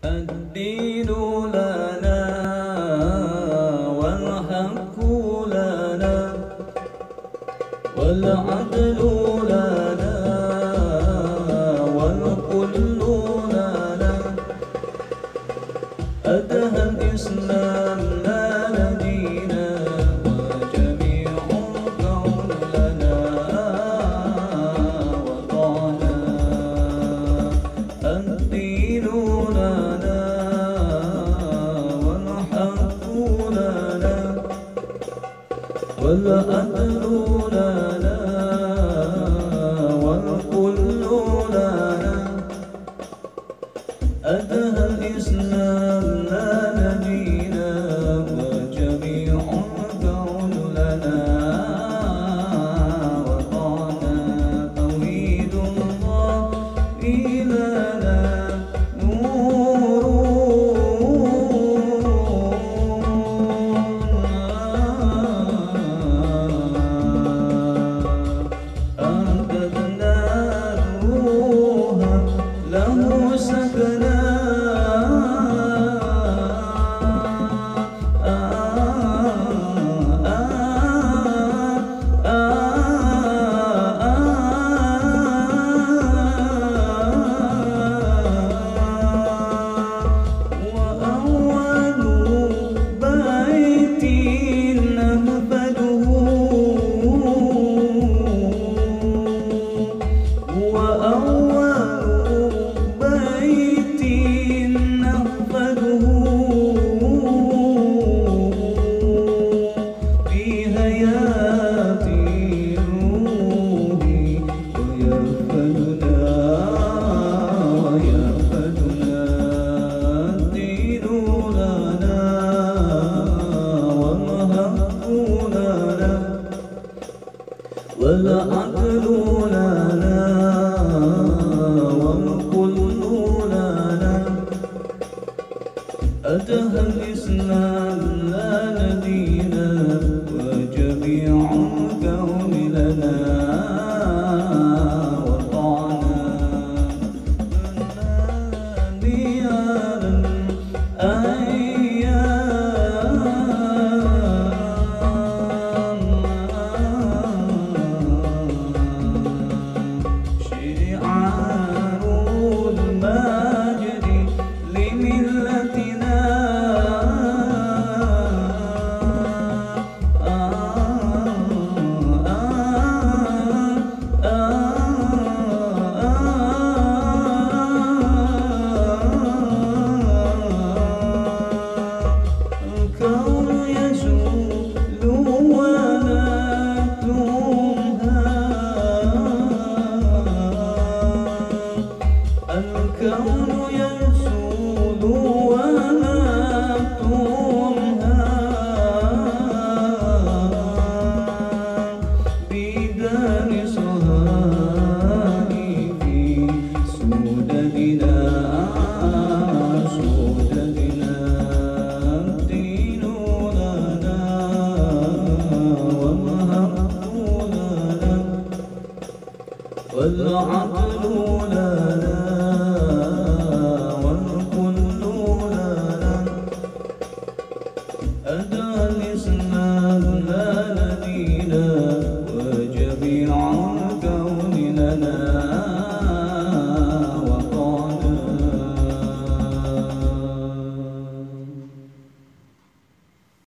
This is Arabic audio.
الدين لنا والحق لنا والعدل لنا والكل لنا أدهى الإسلام لنا دينا وجميع الكون لنا وطنا الدين لنا والحق لنا والعدل لنا والكل لنا أدهى الإسلام لنا دينا وجميع الكون لنا وطنا توحيد الله لنا نور أنبتنا روحا له سكنا والعدل لنا والكل لنا أدهى الإسلام لنا دينا وجميع الكون لنا وطنا ديارا الكون